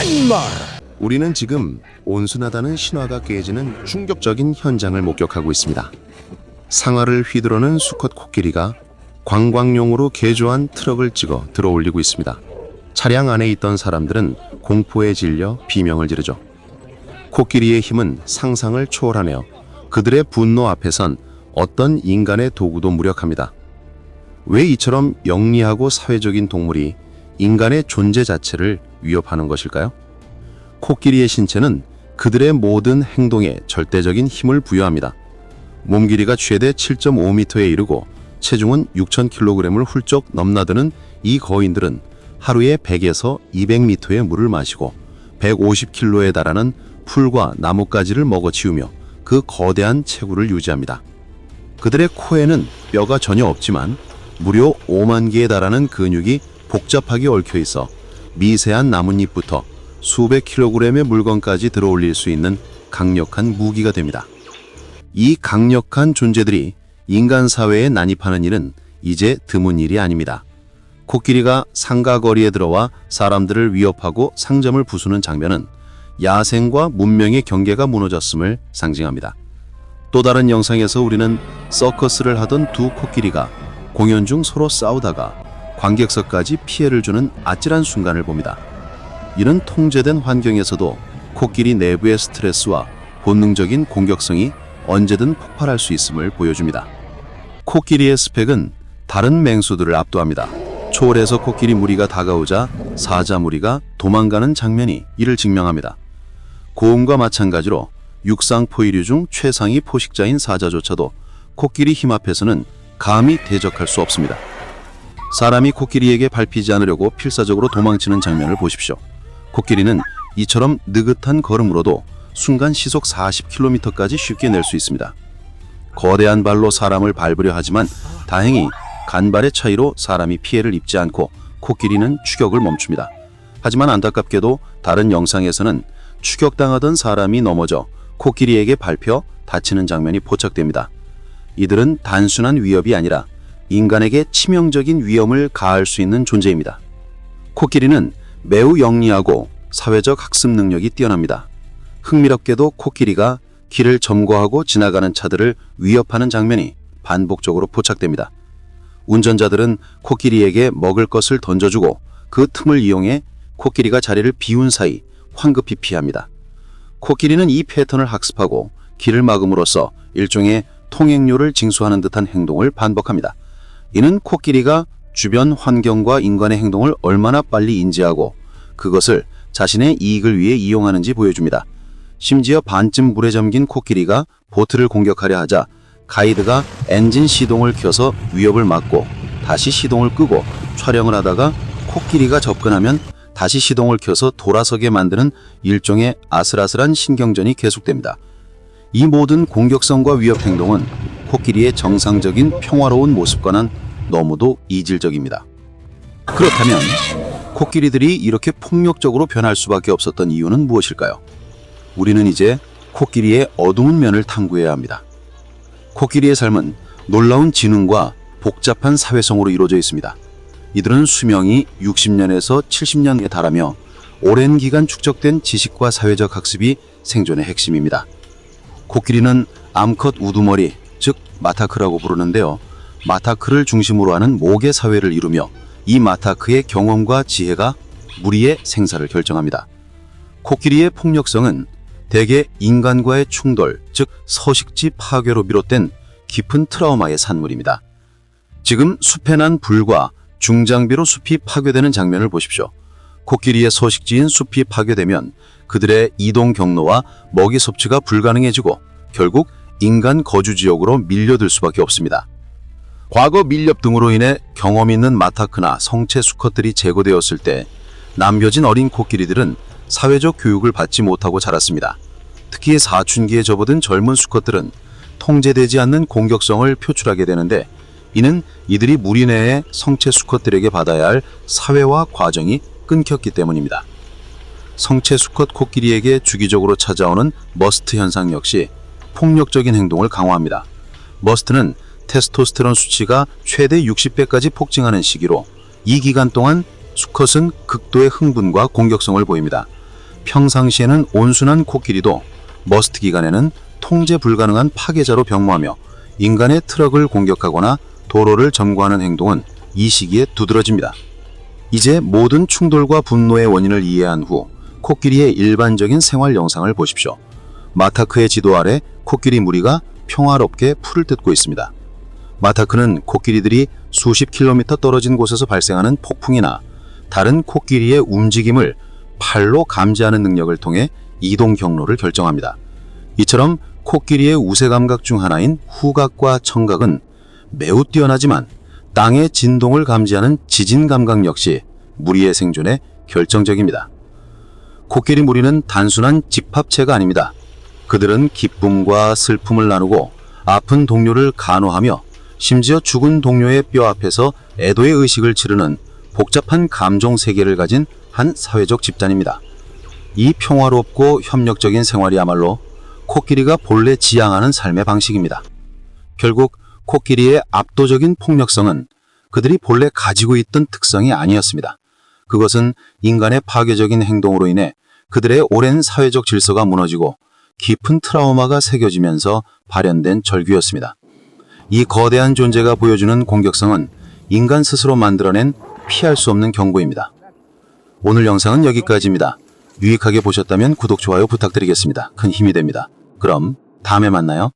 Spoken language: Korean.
깐말. 우리는 지금 온순하다는 신화가 깨지는 충격적인 현장을 목격하고 있습니다. 상아를 휘두르는 수컷 코끼리가 관광용으로 개조한 트럭을 찍어 들어올리고 있습니다. 차량 안에 있던 사람들은 공포에 질려 비명을 지르죠. 코끼리의 힘은 상상을 초월하며 그들의 분노 앞에선 어떤 인간의 도구도 무력합니다. 왜 이처럼 영리하고 사회적인 동물이 인간의 존재 자체를 위협하는 것일까요? 코끼리의 신체는 그들의 모든 행동에 절대적인 힘을 부여합니다. 몸 길이가 최대 7.5m에 이르고 체중은 6,000kg을 훌쩍 넘나드는 이 거인들은 하루에 100에서 200m의 물을 마시고 150kg에 달하는 풀과 나뭇가지를 먹어치우며 그 거대한 체구를 유지합니다. 그들의 코에는 뼈가 전혀 없지만 무려 5만 개에 달하는 근육이 복잡하게 얽혀 있어 미세한 나뭇잎부터 수백 킬로그램의 물건까지 들어올릴 수 있는 강력한 무기가 됩니다. 이 강력한 존재들이 인간 사회에 난입하는 일은 이제 드문 일이 아닙니다. 코끼리가 상가 거리에 들어와 사람들을 위협하고 상점을 부수는 장면은 야생과 문명의 경계가 무너졌음을 상징합니다. 또 다른 영상에서 우리는 서커스를 하던 두 코끼리가 공연 중 서로 싸우다가 관객석까지 피해를 주는 아찔한 순간을 봅니다. 이런 통제된 환경에서도 코끼리 내부의 스트레스와 본능적인 공격성이 언제든 폭발할 수 있음을 보여줍니다. 코끼리의 스펙은 다른 맹수들을 압도합니다. 초월해서 코끼리 무리가 다가오자 사자 무리가 도망가는 장면이 이를 증명합니다. 고음과 마찬가지로 육상 포유류 중 최상위 포식자인 사자조차도 코끼리 힘 앞에서는 감히 대적할 수 없습니다. 사람이 코끼리에게 밟히지 않으려고 필사적으로 도망치는 장면을 보십시오. 코끼리는 이처럼 느긋한 걸음으로도 순간 시속 40km까지 쉽게 낼 수 있습니다. 거대한 발로 사람을 밟으려 하지만 다행히 간발의 차이로 사람이 피해를 입지 않고 코끼리는 추격을 멈춥니다. 하지만 안타깝게도 다른 영상에서는 추격당하던 사람이 넘어져 코끼리에게 밟혀 다치는 장면이 포착됩니다. 이들은 단순한 위협이 아니라 인간에게 치명적인 위험을 가할 수 있는 존재입니다. 코끼리는 매우 영리하고 사회적 학습 능력이 뛰어납니다. 흥미롭게도 코끼리가 길을 점거하고 지나가는 차들을 위협하는 장면이 반복적으로 포착됩니다. 운전자들은 코끼리에게 먹을 것을 던져주고 그 틈을 이용해 코끼리가 자리를 비운 사이 황급히 피합니다. 코끼리는 이 패턴을 학습하고 길을 막음으로써 일종의 통행료를 징수하는 듯한 행동을 반복합니다. 이는 코끼리가 주변 환경과 인간의 행동을 얼마나 빨리 인지하고 그것을 자신의 이익을 위해 이용하는지 보여줍니다. 심지어 반쯤 물에 잠긴 코끼리가 보트를 공격하려 하자 가이드가 엔진 시동을 켜서 위협을 막고 다시 시동을 끄고 촬영을 하다가 코끼리가 접근하면 다시 시동을 켜서 돌아서게 만드는 일종의 아슬아슬한 신경전이 계속됩니다. 이 모든 공격성과 위협 행동은 코끼리의 정상적인 평화로운 모습과는 너무도 이질적입니다. 그렇다면 코끼리들이 이렇게 폭력적으로 변할 수밖에 없었던 이유는 무엇일까요? 우리는 이제 코끼리의 어두운 면을 탐구해야 합니다. 코끼리의 삶은 놀라운 지능과 복잡한 사회성으로 이루어져 있습니다. 이들은 수명이 60년에서 70년에 달하며 오랜 기간 축적된 지식과 사회적 학습이 생존의 핵심입니다. 코끼리는 암컷 우두머리, 즉 마타크라고 부르는데요. 마타크를 중심으로 하는 모계 사회를 이루며 이 마타크의 경험과 지혜가 무리의 생사를 결정합니다. 코끼리의 폭력성은 대개 인간과의 충돌, 즉 서식지 파괴로 비롯된 깊은 트라우마의 산물입니다. 지금 숲에 난 불과 중장비로 숲이 파괴되는 장면을 보십시오. 코끼리의 서식지인 숲이 파괴되면 그들의 이동 경로와 먹이 섭취가 불가능해지고 결국 인간 거주 지역으로 밀려들 수밖에 없습니다. 과거 밀렵 등으로 인해 경험 있는 마타크나 성체 수컷들이 제거되었을 때 남겨진 어린 코끼리들은 사회적 교육을 받지 못하고 자랐습니다. 특히 사춘기에 접어든 젊은 수컷들은 통제되지 않는 공격성을 표출하게 되는데 이는 이들이 무리 내의 성체 수컷들에게 받아야 할 사회화 과정이 끊겼기 때문입니다. 성체 수컷 코끼리에게 주기적으로 찾아오는 머스트 현상 역시 폭력적인 행동을 강화합니다. 머스트는 테스토스테론 수치가 최대 60배까지 폭증하는 시기로 이 기간 동안 수컷은 극도의 흥분과 공격성을 보입니다. 평상시에는 온순한 코끼리도 머스트 기간에는 통제 불가능한 파괴자로 변모하며 인간의 트럭을 공격하거나 도로를 점거하는 행동은 이 시기에 두드러집니다. 이제 모든 충돌과 분노의 원인을 이해한 후 코끼리의 일반적인 생활 영상을 보십시오. 마타크의 지도 아래 코끼리 무리가 평화롭게 풀을 뜯고 있습니다. 마타크는 코끼리들이 수십 킬로미터 떨어진 곳에서 발생하는 폭풍이나 다른 코끼리의 움직임을 팔로 감지하는 능력을 통해 이동 경로를 결정합니다. 이처럼 코끼리의 우세 감각 중 하나인 후각과 청각은 매우 뛰어나지만 땅의 진동을 감지하는 지진 감각 역시 무리의 생존에 결정적입니다. 코끼리 무리는 단순한 집합체가 아닙니다. 그들은 기쁨과 슬픔을 나누고 아픈 동료를 간호하며 심지어 죽은 동료의 뼈 앞에서 애도의 의식을 치르는 복잡한 감정 세계를 가진 한 사회적 집단입니다. 이 평화롭고 협력적인 생활이야말로 코끼리가 본래 지향하는 삶의 방식입니다. 결국 코끼리의 압도적인 폭력성은 그들이 본래 가지고 있던 특성이 아니었습니다. 그것은 인간의 파괴적인 행동으로 인해 그들의 오랜 사회적 질서가 무너지고 깊은 트라우마가 새겨지면서 발현된 절규였습니다. 이 거대한 존재가 보여주는 공격성은 인간 스스로 만들어낸 피할 수 없는 경고입니다. 오늘 영상은 여기까지입니다. 유익하게 보셨다면 구독, 좋아요 부탁드리겠습니다. 큰 힘이 됩니다. 그럼 다음에 만나요.